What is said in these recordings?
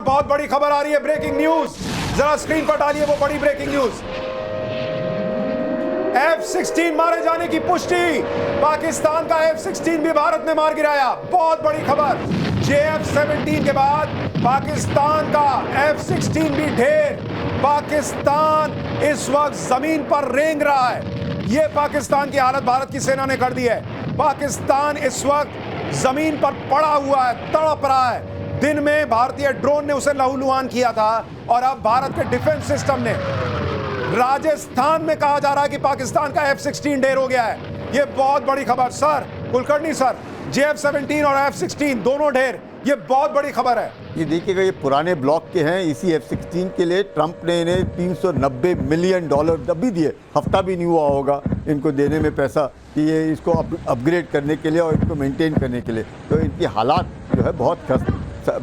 बहुत बड़ी खबर आ रही है, ब्रेकिंग न्यूज, जरा स्क्रीन पर डालिए वो बड़ी ब्रेकिंग न्यूज। F-16 मारे जाने की पुष्टि, पाकिस्तान का F-16 भी भारत ने मार गिराया। बहुत बड़ी खबर, JF-17 के बाद पाकिस्तान का F-16 भी ढेर। पाकिस्तान इस वक्त जमीन पर रेंग रहा है। यह पाकिस्तान की हालत भारत की सेना ने कर दी है। पाकिस्तान इस वक्त जमीन पर पड़ा हुआ है, तड़प रहा है। दिन में भारतीय ड्रोन ने उसे लहूलुहान किया था और अब भारत के डिफेंस सिस्टम ने, राजस्थान में कहा जा रहा है कि पाकिस्तान का F-16 ढेर हो गया है। यह बहुत बड़ी खबर सर, कुलकर्णी सर, JF-17 और F-16 दोनों ढेर, ये बहुत बड़ी खबर है। ये देखिएगा, ये पुराने ब्लॉक के हैं। इसी F-16 के लिए ट्रंप ने इन्हें $390 मिलियन अभी दिए। हफ्ता भी नहीं हुआ होगा इनको देने में पैसा कि ये इसको अपग्रेड करने के लिए और इसको मेंटेन करने के लिए। तो इनकी हालात जो है बहुत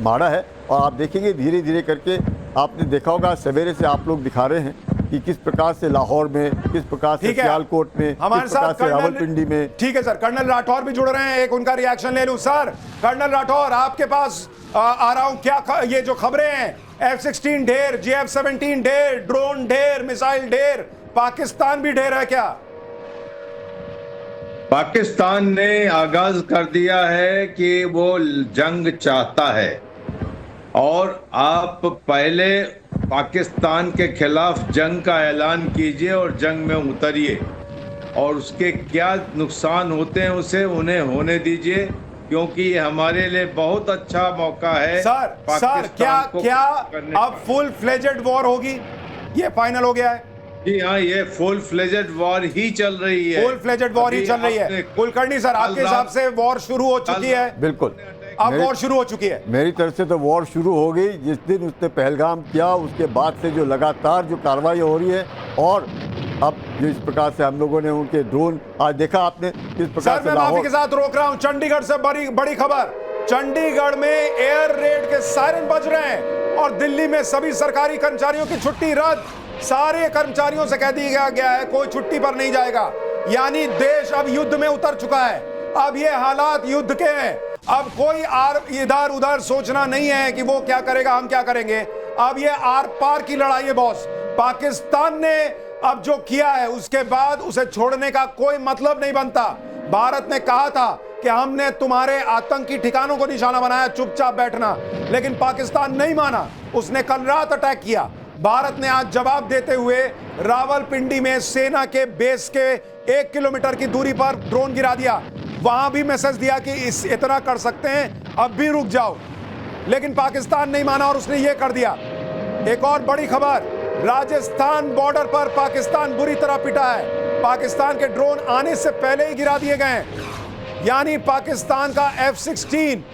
माड़ा है। और आप देखेंगे धीरे धीरे करके, आपने देखा होगा सवेरे से आप लोग दिखा रहे हैं कि किस प्रकार से लाहौर में, किस प्रकार से सियालकोट में, हमारे साथ रावलपिंडी में। ठीक है सर, कर्नल राठौर भी जुड़ रहे हैं, एक उनका रिएक्शन ले लूं। सर कर्नल राठौर, आपके पास आ रहा हूं। क्या ये जो खबरें हैं, F-16 ढेर, JF-17 ढेर, ड्रोन ढेर, मिसाइल ढेर, पाकिस्तान भी ढेर है क्या? पाकिस्तान ने आगाज कर दिया है कि वो जंग चाहता है और आप पहले पाकिस्तान के खिलाफ जंग का ऐलान कीजिए और जंग में उतरिए और उसके क्या नुकसान होते हैं उसे उन्हें होने दीजिए, क्योंकि ये हमारे लिए बहुत अच्छा मौका है। सर क्या अब फुल फ्लेजेड वॉर होगी? ये फाइनल हो गया है? जी हाँ, ये फुल फ्लेजेड वॉर ही चल रही है। फुल फ्लेजेड वॉर ही चल रही है। कुलकर्णी सर, आपके हिसाब से वॉर शुरू हो चुकी है? बिल्कुल, अब वॉर शुरू हो चुकी है। मेरी तरफ से तो वॉर शुरू हो गई जिस दिन उसने पहलगाम किया। उसके बाद से जो लगातार जो कार्रवाई हो रही है, और अब जो इस प्रकार से हम लोगों ने उनके ड्रोन, आज देखा आपने किस प्रकार से। मैं माफी के साथ रोक रहा हूं, चंडीगढ़ से बड़ी खबर। चंडीगढ़ में एयर रेड के सायरन बज रहे हैं और दिल्ली में सभी सरकारी कर्मचारियों की छुट्टी रद्द। सारे कर्मचारियों से कह दिया गया है कोई छुट्टी पर नहीं जाएगा। यानी देश अब युद्ध में उतर चुका है। अब ये हालात युद्ध के हैं। अब कोई इधर उधर सोचना नहीं है कि वो क्या करेगा, हम क्या करेंगे। अब ये आर पार की लड़ाई है बॉस। पाकिस्तान ने अब जो किया है उसके बाद उसे छोड़ने का कोई मतलब नहीं बनता। भारत ने कहा था कि हमने तुम्हारे आतंकी ठिकानों को निशाना बनाया, चुपचाप बैठना, लेकिन पाकिस्तान नहीं माना। उसने कल रात अटैक किया। भारत ने आज जवाब देते हुए रावलपिंडी में सेना के बेस के 1 किलोमीटर की दूरी पर ड्रोन गिरा दिया। वहां भी मैसेज दिया कि इतना कर सकते हैं, अब भी रुक जाओ, लेकिन पाकिस्तान नहीं माना और उसने ये कर दिया। एक और बड़ी खबर, राजस्थान बॉर्डर पर पाकिस्तान बुरी तरह पिटा है। पाकिस्तान के ड्रोन आने से पहले ही गिरा दिए गए हैं। यानी पाकिस्तान का F-16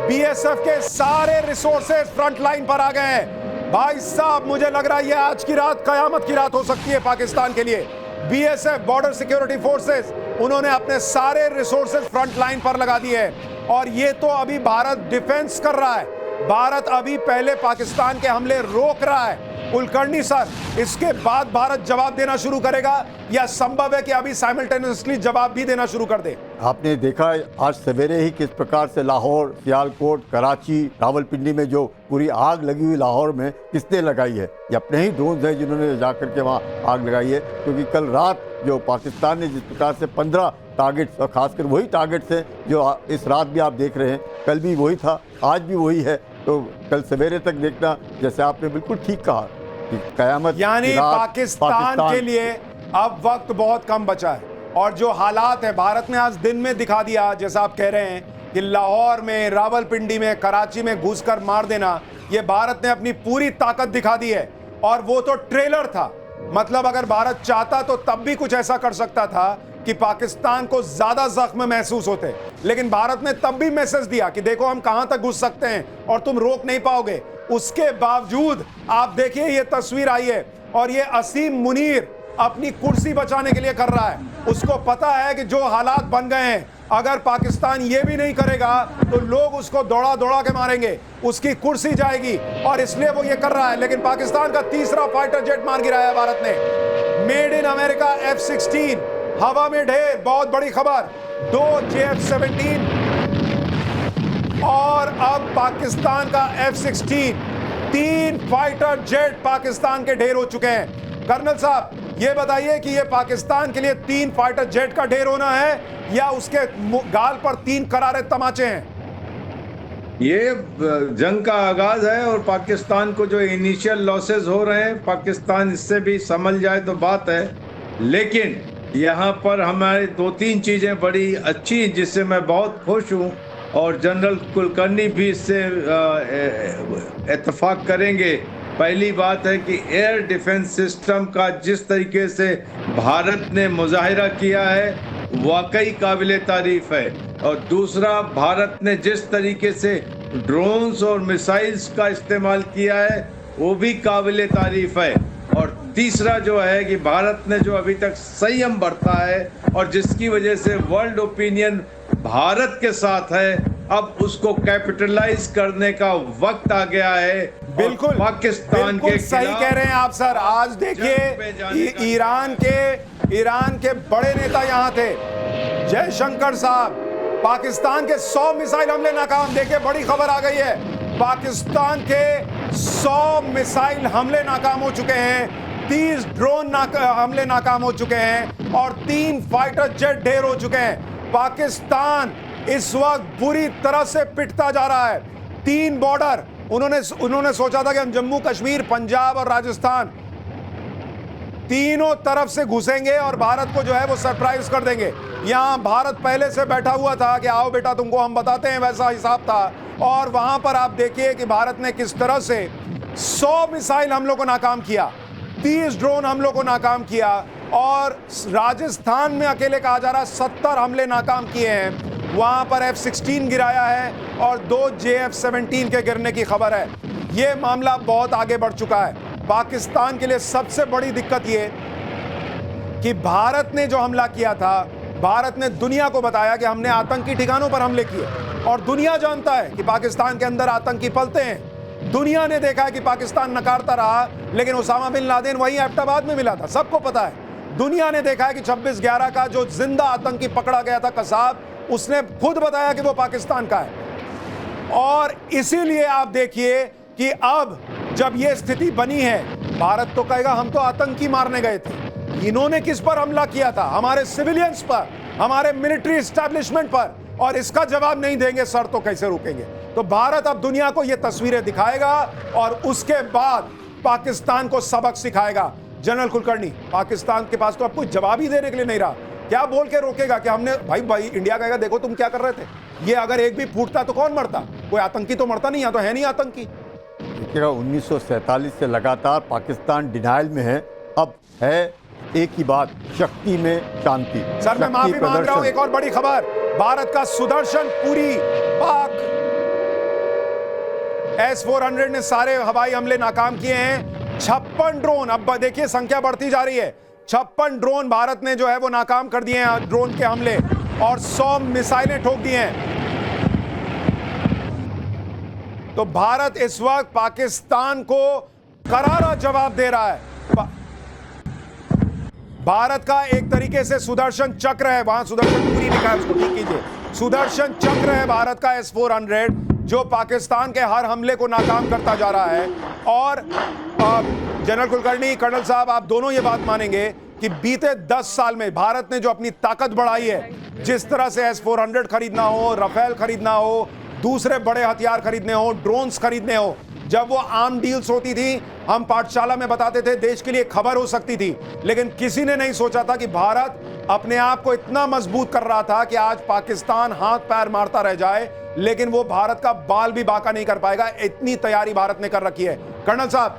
BSF के सारे रिसोर्सेज फ्रंट लाइन पर आ गए हैं। भाई साहब, मुझे लग रहा है ये आज की रात कयामत की रात हो सकती है पाकिस्तान के लिए। BSF बॉर्डर सिक्योरिटी फोर्सेस, उन्होंने अपने सारे रिसोर्सेज फ्रंट लाइन पर लगा दिए हैं। और ये तो अभी भारत डिफेंस कर रहा है। भारत अभी पहले पाकिस्तान के हमले रोक रहा है। कुलकर्णी सर, इसके बाद भारत जवाब देना शुरू करेगा या संभव है कि अभी साइमल्टेनियसली जवाब भी देना शुरू कर दे? आपने देखा आज सवेरे ही किस प्रकार से लाहौर, सियालकोट, कराची, रावलपिंडी में जो पूरी आग लगी हुई लाहौर में किसने लगाई है? ये अपने ही ड्रोन हैं जिन्होंने जाकर के वहाँ आग लगाई है। क्योंकि कल रात जो पाकिस्तान ने जिस प्रकार से 15 टारगेट्स, और खासकर वही टारगेट्स हैं जो इस रात भी आप देख रहे हैं, कल भी वही था, आज भी वही है। तो कल सवेरे तक देखना, जैसे आपने बिल्कुल ठीक कहा कि कयामत, यानी पाकिस्तान के लिए अब वक्त बहुत कम बचा है। और जो हालात है, भारत ने आज दिन में दिखा दिया, जैसा आप कह रहे हैं कि लाहौर में, रावलपिंडी में, कराची में घुसकर मार देना, ये भारत ने अपनी पूरी ताकत दिखा दी है। और वो तो ट्रेलर था। मतलब अगर भारत चाहता तो तब भी कुछ ऐसा कर सकता था कि पाकिस्तान को ज्यादा जख्म महसूस होते, लेकिन भारत ने तब भी मैसेज दिया कि देखो हम कहां तक घुस सकते हैं और तुम रोक नहीं पाओगे। उसके बावजूद आप देखिए ये तस्वीर आई है और ये असीम मुनीर अपनी कुर्सी बचाने के लिए कर रहा है। उसको पता है कि जो हालात बन गए हैं, अगर पाकिस्तान ये भी नहीं करेगा तो लोग उसको दौड़ा दौड़ा के मारेंगे, उसकी कुर्सी जाएगी, और इसलिए वो ये कर रहा है। लेकिन पाकिस्तान का तीसरा फाइटर जेट मार गिराया भारत ने। मेड इन अमेरिका F-16 हवा में ढेर। बहुत बड़ी खबर, 2 JF-17 और अब पाकिस्तान का F-16 3 फाइटर जेट पाकिस्तान के ढेर हो चुके हैं। कर्नल साहब, ये बताइए कि ये पाकिस्तान के लिए 3 फाइटर जेट का ढेर होना है या उसके गाल पर 3 करारे तमाचे हैं? ये जंग का आगाज है और पाकिस्तान को जो इनिशियल लॉसेस हो रहे हैं, पाकिस्तान इससे भी संभल जाए तो बात है। लेकिन यहाँ पर हमारी 2-3 चीजें बड़ी अच्छी जिससे मैं बहुत खुश हूँ और जनरल कुलकर्णी भी इससे इत्तेफाक करेंगे। पहली बात है कि एयर डिफेंस सिस्टम का जिस तरीके से भारत ने मुजाहिरा किया है वाकई काबिले तारीफ है, और दूसरा भारत ने जिस तरीके से ड्रोन्स और मिसाइल्स का इस्तेमाल किया है वो भी काबिले तारीफ है, और तीसरा जो है कि भारत ने जो अभी तक संयम बरता है और जिसकी वजह से वर्ल्ड ओपिनियन भारत के साथ है, अब उसको कैपिटलाइज करने का वक्त आ गया है। बिल्कुल पाकिस्तान के सही कह रहे हैं आप सर। आज देखिए ईरान के बड़े नेता यहाँ थे, जयशंकर साहब, पाकिस्तान के 100 मिसाइल हमले नाकाम। देखिए बड़ी खबर आ गई है, पाकिस्तान के 100 मिसाइल हमले नाकाम हो चुके हैं, 30 ड्रोन हमले नाकाम हो चुके हैं और 3 फाइटर जेट ढेर हो चुके हैं। पाकिस्तान इस वक्त बुरी तरह से पिटता जा रहा है। 3 बॉर्डर उन्होंने सोचा था कि हम जम्मू कश्मीर, पंजाब और राजस्थान तीनों तरफ से घुसेंगे और भारत को जो है वो सरप्राइज कर देंगे। यहां भारत पहले से बैठा हुआ था कि आओ बेटा तुमको हम बताते हैं, वैसा हिसाब था। और वहां पर आप देखिए कि भारत ने किस तरह से 100 मिसाइल हमलों को नाकाम किया, 30 ड्रोन हमलों को नाकाम किया, और राजस्थान में अकेले कहा जा रहा है 70 हमले नाकाम किए हैं। वहां पर F-16 गिराया है और 2 JF-17 के गिरने की खबर है। यह मामला बहुत आगे बढ़ चुका है। पाकिस्तान के लिए सबसे बड़ी दिक्कत यह कि भारत ने जो हमला किया था, भारत ने दुनिया को बताया कि हमने आतंकी ठिकानों पर हमले किए, और दुनिया जानता है कि पाकिस्तान के अंदर आतंकी पलते हैं। दुनिया ने देखा है कि पाकिस्तान नकारता रहा, लेकिन उसामा बिन लादेन वहीं एबटाबाद में मिला था, सबको पता है। दुनिया ने देखा है कि 26/11 का जो जिंदा आतंकी पकड़ा गया था कसाब, उसने खुद बताया कि वो पाकिस्तान का है। और इसीलिए आप देखिए कि अब जब ये स्थिति बनी है, भारत तो कहेगा हम तो आतंकी मारने गए थे। इन्होंने किस पर हमला किया था? हमारे सिविलियंस पर, हमारे मिलिट्री एस्टैब्लिशमेंट पर, और इसका जवाब नहीं देंगे सर तो कैसे रुकेंगे? तो भारत अब दुनिया को ये तस्वीरें दिखाएगा और उसके बाद पाकिस्तान को सबक सिखाएगा। जनरल कुलकर्णी, पाकिस्तान के पास तो अब कोई जवाब ही देने के लिए नहीं रहा। क्या बोल के रोकेगा कि हमने भाई इंडिया कहेगा देखो तुम क्या कर रहे थे? ये अगर एक भी फूटता तो कौन मरता? कोई आतंकी तो मरता नहीं, या तो है नहीं आतंकी। देखिएगा 1947 से लगातार पाकिस्तान डिनाइल में है। अब है एक ही बात, शक्ति में शांति। सर मैं माफी मांग रहा हूं, एक और बड़ी खबर, भारत का सुदर्शन पूरी पाक S-400 ने सारे हवाई हमले नाकाम किए हैं। 56 ड्रोन, अब देखिए संख्या बढ़ती जा रही है, 56 ड्रोन भारत ने जो है वो नाकाम कर दिए हैं, ड्रोन के हमले, और 100 मिसाइलें ठोक दी हैं। तो भारत इस वक्त पाकिस्तान को करारा जवाब दे रहा है। भारत का एक तरीके से सुदर्शन चक्र है, वहां सुदर्शन पूरी लिखा है, उसको ठीक कीजिए। सुदर्शन चक्र है भारत का S-400, जो पाकिस्तान के हर हमले को नाकाम करता जा रहा है। और जनरल कुलकर्णी, कर्नल साहब, आप दोनों ये बात मानेंगे कि बीते 10 साल में भारत ने जो अपनी ताकत बढ़ाई है, जिस तरह से S-400 खरीदना हो, राफेल खरीदना हो, दूसरे बड़े हथियार खरीदने हो, ड्रोन्स खरीदने हो, जब वो आम डील्स होती थी, हम पाठशाला में बताते थे देश के लिए खबर हो सकती थी, लेकिन किसी ने नहीं सोचा था कि भारत अपने आप को इतना मजबूत कर रहा था कि आज पाकिस्तान हाथ पैर मारता रह जाए, लेकिन वो भारत का बाल भी बाका नहीं कर पाएगा। इतनी तैयारी भारत ने कर रखी है। कर्नल साहब,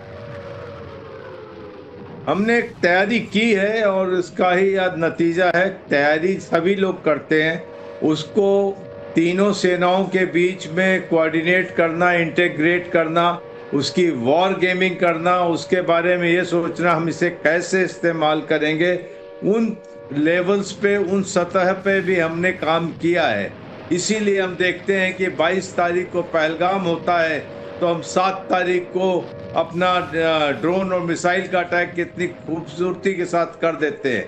हमने तैयारी की है और इसका ही आज नतीजा है। तैयारी सभी लोग करते हैं, उसको तीनों सेनाओं के बीच में कोऑर्डिनेट करना, इंटीग्रेट करना, उसकी वॉर गेमिंग करना, उसके बारे में ये सोचना हम इसे कैसे इस्तेमाल करेंगे, उन लेवल्स पे, उन सतह पे भी हमने काम किया है। इसीलिए हम देखते हैं कि 22 तारीख को पहलगाम होता है, तो हम 7 तारीख को अपना ड्रोन और मिसाइल का अटैक कितनी खूबसूरती के साथ कर देते हैं।